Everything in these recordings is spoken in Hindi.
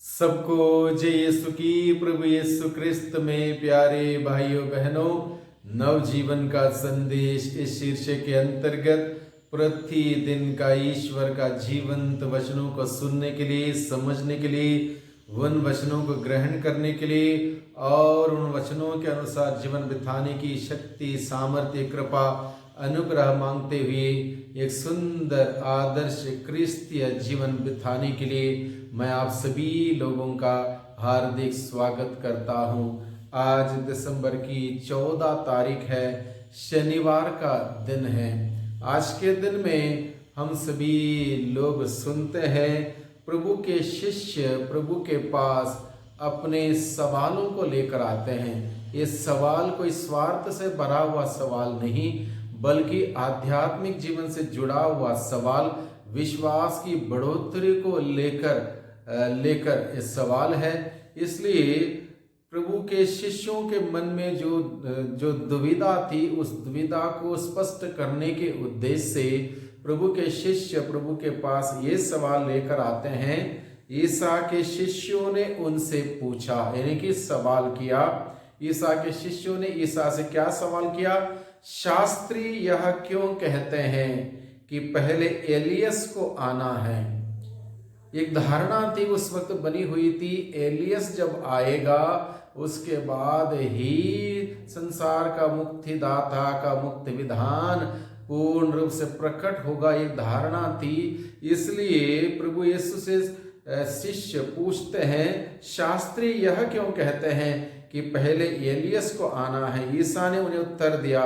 सबको जय यीशु की। प्रभु यीशु क्रिस्त में प्यारे भाइयों बहनों, नवजीवन का संदेश इस शीर्षक के अंतर्गत प्रतिदिन का ईश्वर का जीवंत वचनों को सुनने के लिए, समझने के लिए, उन वचनों को ग्रहण करने के लिए और उन वचनों के अनुसार जीवन बिताने की शक्ति, सामर्थ्य, कृपा, अनुग्रह मांगते हुए एक सुंदर आदर्श क्रिस्तीय जीवन बिताने के लिए मैं आप सभी लोगों का हार्दिक स्वागत करता हूं। आज दिसंबर की 14 तारीख है, शनिवार का दिन है। आज के दिन में हम सभी लोग सुनते हैं प्रभु के शिष्य प्रभु के पास अपने सवालों को लेकर आते हैं। ये सवाल कोई स्वार्थ से भरा हुआ सवाल नहीं, बल्कि आध्यात्मिक जीवन से जुड़ा हुआ सवाल, विश्वास की बढ़ोतरी को लेकर ये सवाल है। इसलिए प्रभु के शिष्यों के मन में जो दुविधा थी, उस दुविधा को स्पष्ट करने के उद्देश्य से प्रभु के शिष्य प्रभु के पास ये सवाल लेकर आते हैं। ईसा के शिष्यों ने उनसे पूछा, यानी कि सवाल किया। ईसा के शिष्यों ने ईसा से क्या सवाल किया? शास्त्री यह क्यों कहते हैं कि पहले एलियस को आना है? एक धारणा थी उस वक्त बनी हुई थी, एलियस जब आएगा उसके बाद ही संसार का मुक्तिदाता का मुक्ति विधान पूर्ण रूप से प्रकट होगा, ये धारणा थी। इसलिए प्रभु यीशु से शिष्य पूछते हैं, शास्त्री यह क्यों कहते हैं कि पहले एलियस को आना है? ईसा ने उन्हें उत्तर दिया,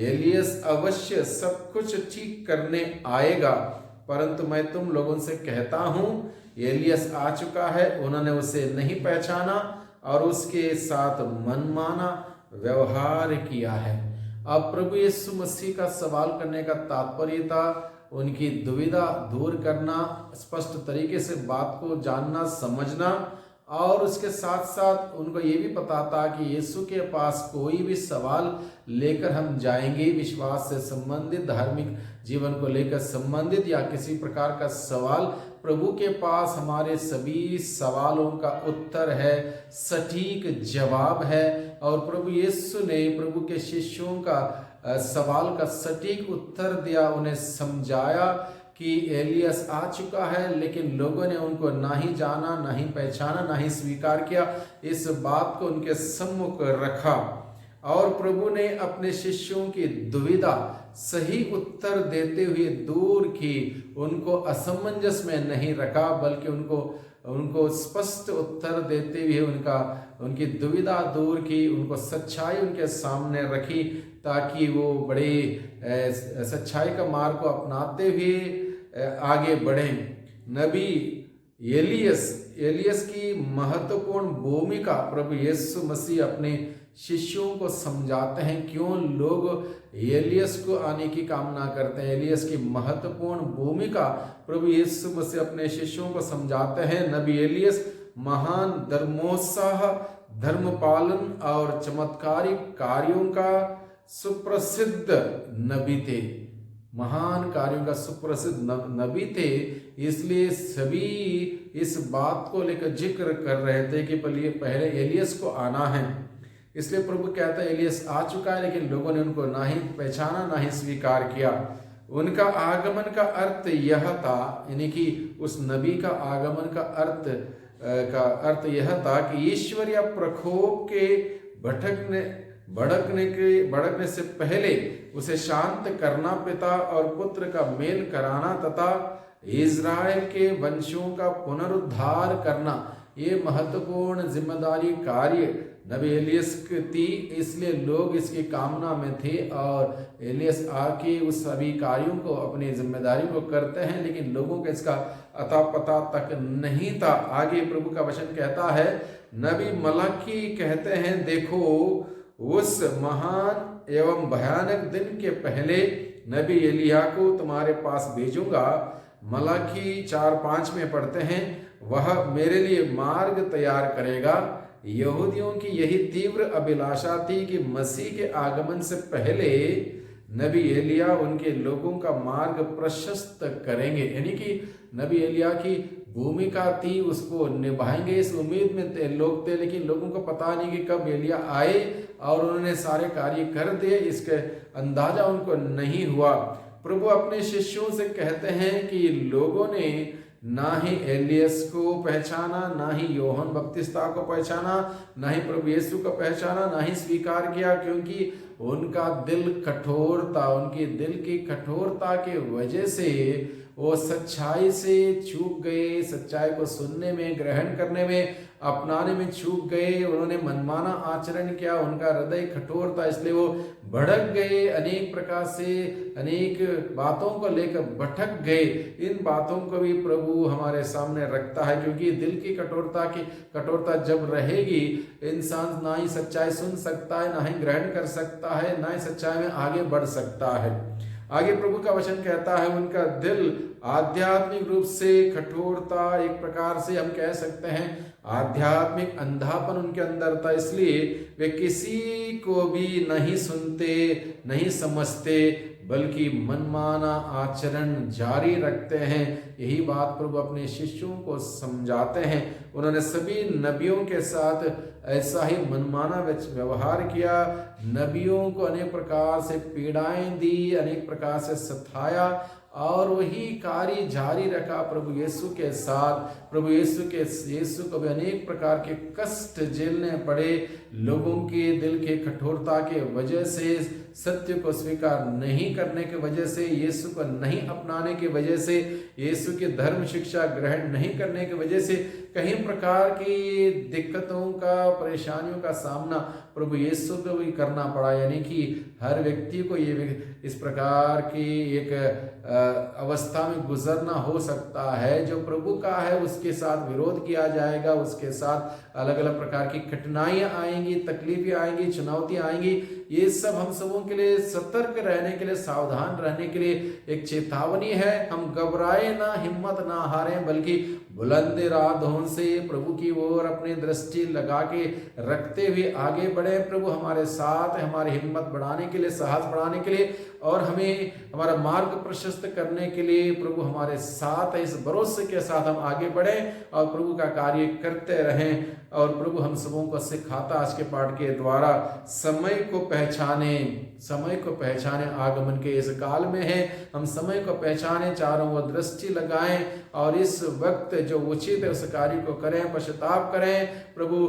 एलियस अवश्य सब कुछ ठीक करने आएगा, परंतु मैं तुम लोगों से कहता हूं एलियस आ चुका है, उन्होंने उसे नहीं पहचाना और उसके साथ मनमाना व्यवहार किया है। अब प्रभु यीशु मसीह का सवाल करने का तात्पर्य था उनकी दुविधा दूर करना, स्पष्ट तरीके से बात को जानना, समझना, और उसके साथ साथ उनको ये भी पता था कि यीशु के पास कोई भी सवाल लेकर हम जाएंगे, विश्वास से संबंधित, धार्मिक जीवन को लेकर संबंधित या किसी प्रकार का सवाल, प्रभु के पास हमारे सभी सवालों का उत्तर है, सटीक जवाब है। और प्रभु यीशु ने प्रभु के शिष्यों का सवाल का सटीक उत्तर दिया, उन्हें समझाया कि एलियस आ चुका है, लेकिन लोगों ने उनको ना ही जाना, ना ही पहचाना, ना ही स्वीकार किया। इस बात को उनके सम्मुख रखा और प्रभु ने अपने शिष्यों की दुविधा सही उत्तर देते हुए दूर की, उनको असमंजस में नहीं रखा, बल्कि उनको स्पष्ट उत्तर देते हुए उनकी दुविधा दूर की, उनको सच्चाई उनके सामने रखी, ताकि वो बड़े सच्चाई का मार्ग को अपनाते हुए आगे बढ़ें। नबी एलियस की महत्वपूर्ण भूमिका प्रभु यीशु मसीह अपने शिष्यों को समझाते हैं, क्यों लोग एलियस को आने की कामना करते हैं। एलियस की महत्वपूर्ण भूमिका प्रभु यीशु मसीह अपने शिष्यों को समझाते हैं। नबी एलियस महान धर्मोत्साह, धर्म पालन और चमत्कारिक कार्यों का सुप्रसिद्ध नबी थे, महान कार्यों का सुप्रसिद्ध नबी थे। इसलिए सभी इस बात को लेकर जिक्र कर रहे थे कि पहले एलियस को आना है। इसलिए प्रभु कहता है एलियस आ चुका है, लेकिन लोगों ने उनको ना ही पहचाना, ना ही स्वीकार किया। उनका आगमन का अर्थ यह था, यानी कि उस नबी का आगमन का अर्थ यह था कि ईश्वरीय प्रकोप के भड़कने से पहले उसे शांत करना, पिता और पुत्र का मेल कराना तथा इज़राइल के वंशों का पुनरुद्धार करना, ये महत्वपूर्ण जिम्मेदारी कार्य नबी एलियस की थी। इसलिए लोग इसकी कामना में थे और एलियस आके उस सभी कार्यों को, अपनी जिम्मेदारी को करते हैं, लेकिन लोगों को इसका अता पता तक नहीं था। आगे प्रभु का वचन कहता है, नबी मलाकी कहते हैं, देखो उस महान एवं भयानक दिन के पहले नबी एलिया को तुम्हारे पास भेजूंगा। मलाकी 4:5 में पढ़ते हैं, वह मेरे लिए मार्ग तैयार करेगा। यहूदियों की यही तीव्र अभिलाषा थी कि मसीह के आगमन से पहले नबी एलिया उनके लोगों का मार्ग प्रशस्त करेंगे, यानी कि नबी एलिया की भूमिका थी उसको निभाएंगे इस उम्मीद में लोग थे, लेकिन लोगों को पता नहीं कि कब एलिया आए और उन्होंने सारे कार्य कर दिए, इसका अंदाजा उनको नहीं हुआ। प्रभु अपने शिष्यों से कहते हैं कि लोगों ने ना ही एलियस को पहचाना, ना ही योहन बपतिस्ता को पहचाना, ना ही प्रभु यीशु को पहचाना, ना ही स्वीकार किया, क्योंकि उनका दिल कठोर था। उनकी दिल की कठोरता के वजह से वो सच्चाई से चूक गए, सच्चाई को सुनने में, ग्रहण करने में, अपनाने में चूक गए। उन्होंने मनमाना आचरण किया, उनका हृदय कठोर था, इसलिए वो भड़क गए, अनेक प्रकार से अनेक बातों को लेकर भटक गए। इन बातों को भी प्रभु हमारे सामने रखता है, क्योंकि दिल की कठोरता जब रहेगी, इंसान ना ही सच्चाई सुन सकता है, ना ही ग्रहण कर सकता है, ना ही सच्चाई में आगे बढ़ सकता है। आगे प्रभु का वचन कहता है उनका दिल आध्यात्मिक रूप से कठोरता, एक प्रकार से हम कह सकते हैं आध्यात्मिक अंधापन उनके अंदर था, इसलिए वे किसी को भी नहीं सुनते, नहीं समझते, बल्कि मनमाना आचरण जारी रखते हैं। यही बात प्रभु अपने शिष्यों को समझाते हैं। उन्होंने सभी नबियों के साथ ऐसा ही मनमाना व्यवहार किया, नबियों को अनेक प्रकार से पीड़ाएं दी, अनेक प्रकार से सताया, और वही कार्य जारी रखा प्रभु यीशु के साथ। प्रभु यीशु को भी अनेक प्रकार के कष्ट झेलने पड़े, लोगों के दिल के कठोरता के वजह से, सत्य को स्वीकार नहीं करने की वजह से, यीशु को नहीं अपनाने की वजह से, यीशु की धर्म शिक्षा ग्रहण नहीं करने की वजह से कई प्रकार की दिक्कतों का, परेशानियों का सामना प्रभु यीशु को भी करना पड़ा। यानी कि हर व्यक्ति को ये इस प्रकार की एक अवस्था में गुजरना हो सकता है। जो प्रभु का है उसके साथ विरोध किया जाएगा, उसके साथ अलग अलग प्रकार की कठिनाइयां आएंगी, तकलीफें आएंगी, चुनौतियां आएंगी। ये सब हम सबों के लिए सतर्क रहने के लिए, सावधान रहने के लिए एक चेतावनी है। हम घबराए ना, हिम्मत ना हारें, बल्कि बुलंद राहों से प्रभु की ओर अपनी दृष्टि लगा के रखते हुए आगे बढ़े। प्रभु हमारे साथ, हमारी हिम्मत बढ़ाने के लिए, साहस बढ़ाने के लिए, और हमें हमारा मार्ग प्रशस्त करने के लिए प्रभु हमारे साथ है। इस भरोसे के साथ हम आगे बढ़ें और प्रभु का कार्य करते रहें। और प्रभु हम सबों को सिखाता आज के पाठ के द्वारा समय को पहचाने आगमन के इस काल में है। हम समय को पहचाने, चारों ओर दृष्टि लगाएं और इस वक्त जो उचित है उस कार्य को करें, पश्चाताप करें। प्रभु